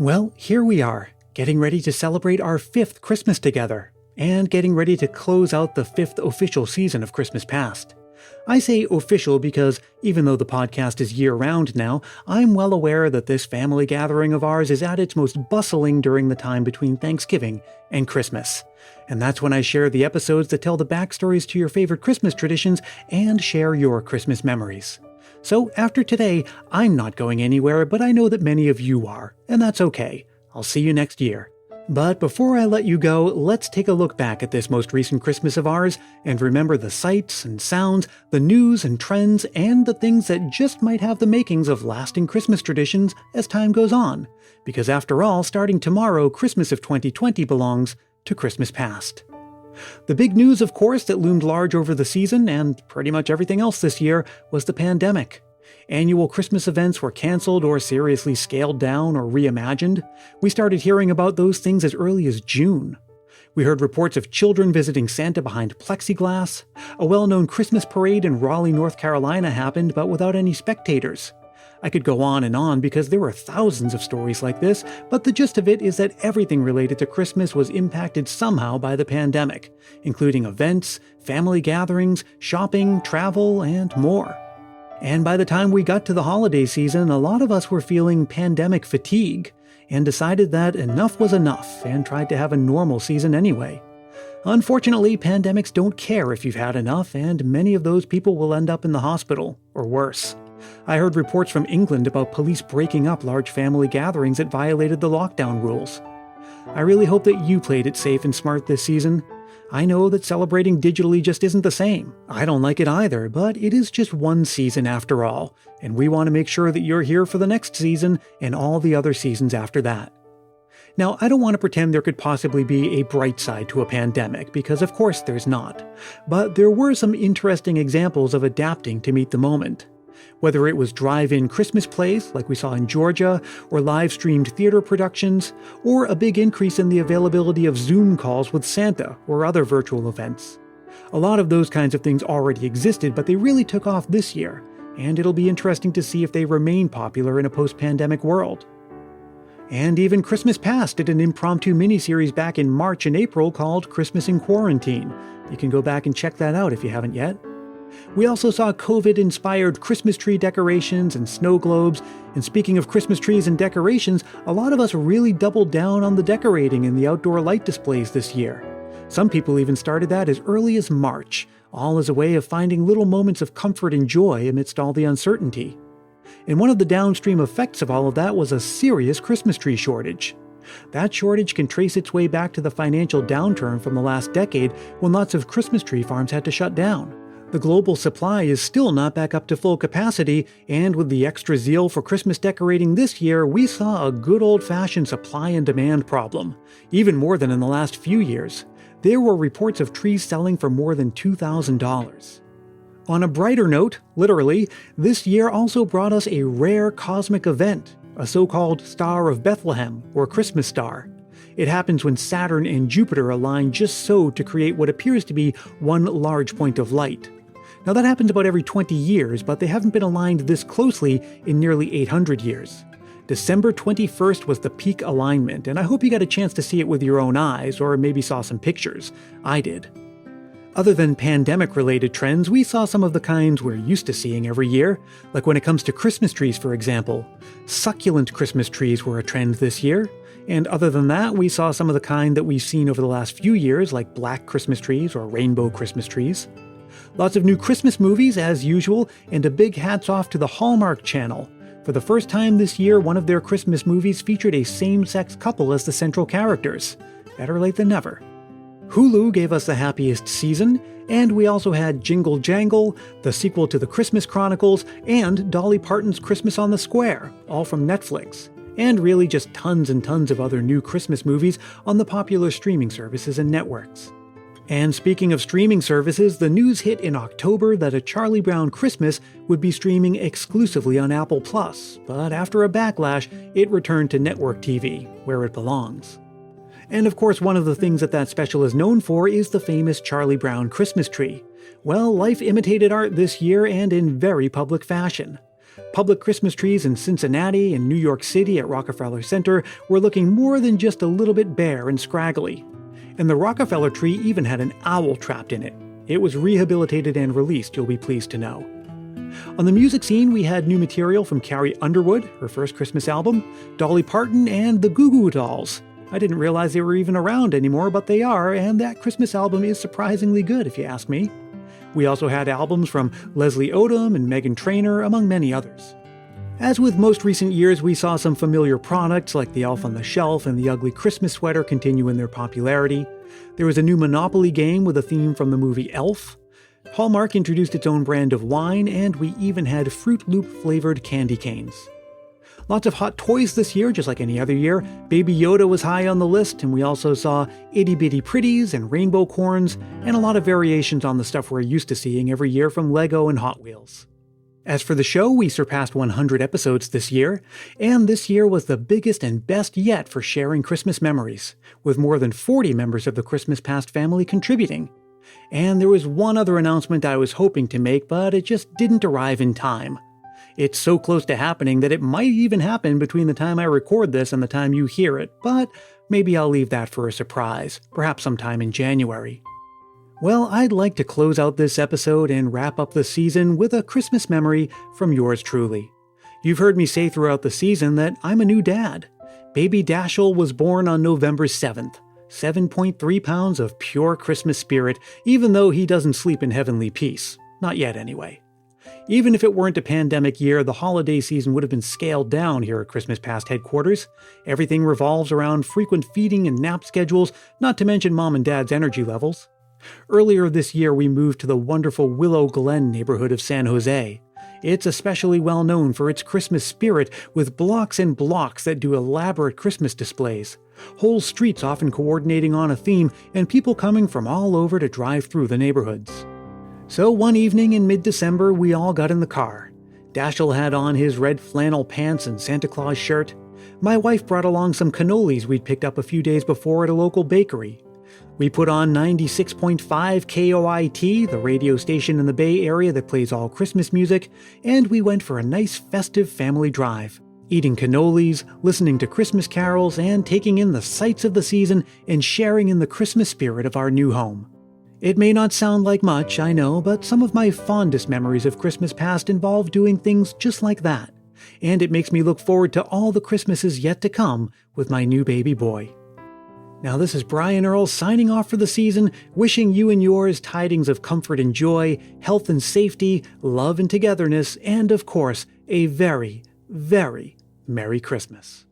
Well, here we are, getting ready to celebrate our 5th Christmas together, and getting ready to close out the 5th official season of Christmas Past. I say official because even though the podcast is year-round now, I'm well aware that this family gathering of ours is at its most bustling during the time between Thanksgiving and Christmas. And that's when I share the episodes that tell the backstories to your favorite Christmas traditions and share your Christmas memories. So after today, I'm not going anywhere, but I know that many of you are, and that's okay. I'll see you next year. But before I let you go, let's take a look back at this most recent Christmas of ours and remember the sights and sounds, the news and trends, and the things that just might have the makings of lasting Christmas traditions as time goes on. Because after all, starting tomorrow, Christmas of 2020 belongs to Christmas Past. The big news, of course, that loomed large over the season, and pretty much everything else this year, was the pandemic. Annual Christmas events were canceled or seriously scaled down or reimagined. We started hearing about those things as early as June. We heard reports of children visiting Santa behind plexiglass. A well-known Christmas parade in Raleigh, North Carolina happened, but without any spectators. I could go on and on because there were thousands of stories like this, but the gist of it is that everything related to Christmas was impacted somehow by the pandemic, including events, family gatherings, shopping, travel, and more. And by the time we got to the holiday season, a lot of us were feeling pandemic fatigue and decided that enough was enough and tried to have a normal season anyway. Unfortunately, pandemics don't care if you've had enough, and many of those people will end up in the hospital, or worse. I heard reports from England about police breaking up large family gatherings that violated the lockdown rules. I really hope that you played it safe and smart this season. I know that celebrating digitally just isn't the same. I don't like it either, but it is just one season after all, and we want to make sure that you're here for the next season and all the other seasons after that. Now, I don't want to pretend there could possibly be a bright side to a pandemic, because of course there's not. But there were some interesting examples of adapting to meet the moment. Whether it was drive-in Christmas plays, like we saw in Georgia, or live-streamed theater productions, or a big increase in the availability of Zoom calls with Santa or other virtual events. A lot of those kinds of things already existed, but they really took off this year, and it'll be interesting to see if they remain popular in a post-pandemic world. And even Christmas Past did an impromptu miniseries back in March and April called Christmas in Quarantine. You can go back and check that out if you haven't yet. We also saw COVID-inspired Christmas tree decorations and snow globes, and speaking of Christmas trees and decorations, a lot of us really doubled down on the decorating and the outdoor light displays this year. Some people even started that as early as March, all as a way of finding little moments of comfort and joy amidst all the uncertainty. And one of the downstream effects of all of that was a serious Christmas tree shortage. That shortage can trace its way back to the financial downturn from the last decade when lots of Christmas tree farms had to shut down. The global supply is still not back up to full capacity, and with the extra zeal for Christmas decorating this year, we saw a good old-fashioned supply and demand problem, even more than in the last few years. There were reports of trees selling for more than $2,000. On a brighter note, literally, this year also brought us a rare cosmic event, a so-called Star of Bethlehem, or Christmas star. It happens when Saturn and Jupiter align just so to create what appears to be one large point of light. Now that happens about every 20 years, but they haven't been aligned this closely in nearly 800 years. December 21st was the peak alignment, and I hope you got a chance to see it with your own eyes, or maybe saw some pictures. I did. Other than pandemic-related trends, we saw some of the kinds we're used to seeing every year, like when it comes to Christmas trees, for example. Succulent Christmas trees were a trend this year, and other than that, we saw some of the kind that we've seen over the last few years, like black Christmas trees or rainbow Christmas trees. Lots of new Christmas movies, as usual, and a big hats off to the Hallmark Channel. For the first time this year, one of their Christmas movies featured a same-sex couple as the central characters. Better late than never. Hulu gave us the happiest season, and we also had Jingle Jangle, the sequel to The Christmas Chronicles, and Dolly Parton's Christmas on the Square, all from Netflix. And really just tons and tons of other new Christmas movies on the popular streaming services and networks. And speaking of streaming services, the news hit in October that A Charlie Brown Christmas would be streaming exclusively on Apple+, but after a backlash, it returned to network TV, where it belongs. And of course, one of the things that special is known for is the famous Charlie Brown Christmas tree. Well, life imitated art this year and in very public fashion. Public Christmas trees in Cincinnati and New York City at Rockefeller Center were looking more than just a little bit bare and scraggly. And the Rockefeller tree even had an owl trapped in it. It was rehabilitated and released, you'll be pleased to know. On the music scene, we had new material from Carrie Underwood, her first Christmas album, Dolly Parton, and the Goo Goo Dolls. I didn't realize they were even around anymore, but they are, and that Christmas album is surprisingly good, if you ask me. We also had albums from Leslie Odom and Meghan Trainor, among many others. As with most recent years, we saw some familiar products like the Elf on the Shelf and the Ugly Christmas Sweater continue in their popularity. There was a new Monopoly game with a theme from the movie Elf. Hallmark introduced its own brand of wine, and we even had Fruit Loop-flavored candy canes. Lots of hot toys this year, just like any other year. Baby Yoda was high on the list, and we also saw Itty Bitty Pretties and rainbow corns, and a lot of variations on the stuff we're used to seeing every year from Lego and Hot Wheels. As for the show, we surpassed 100 episodes this year, and this year was the biggest and best yet for sharing Christmas memories, with more than 40 members of the Christmas Past family contributing. And there was one other announcement I was hoping to make, but it just didn't arrive in time. It's so close to happening that it might even happen between the time I record this and the time you hear it, but maybe I'll leave that for a surprise, perhaps sometime in January. Well, I'd like to close out this episode and wrap up the season with a Christmas memory from yours truly. You've heard me say throughout the season that I'm a new dad. Baby Dashiell was born on November 7th. 7.3 pounds of pure Christmas spirit, even though he doesn't sleep in heavenly peace. Not yet, anyway. Even if it weren't a pandemic year, the holiday season would have been scaled down here at Christmas Past headquarters. Everything revolves around frequent feeding and nap schedules, not to mention Mom and Dad's energy levels. Earlier this year, we moved to the wonderful Willow Glen neighborhood of San Jose. It's especially well known for its Christmas spirit, with blocks and blocks that do elaborate Christmas displays. Whole streets often coordinating on a theme, and people coming from all over to drive through the neighborhoods. So one evening in mid-December, we all got in the car. Dashiell had on his red flannel pants and Santa Claus shirt. My wife brought along some cannolis we'd picked up a few days before at a local bakery. We put on 96.5 KOIT, the radio station in the Bay Area that plays all Christmas music, and we went for a nice festive family drive, eating cannolis, listening to Christmas carols, and taking in the sights of the season and sharing in the Christmas spirit of our new home. It may not sound like much, I know, but some of my fondest memories of Christmas Past involve doing things just like that, and it makes me look forward to all the Christmases yet to come with my new baby boy. Now this is Brian Earl signing off for the season, wishing you and yours tidings of comfort and joy, health and safety, love and togetherness, and of course, a very, very Merry Christmas.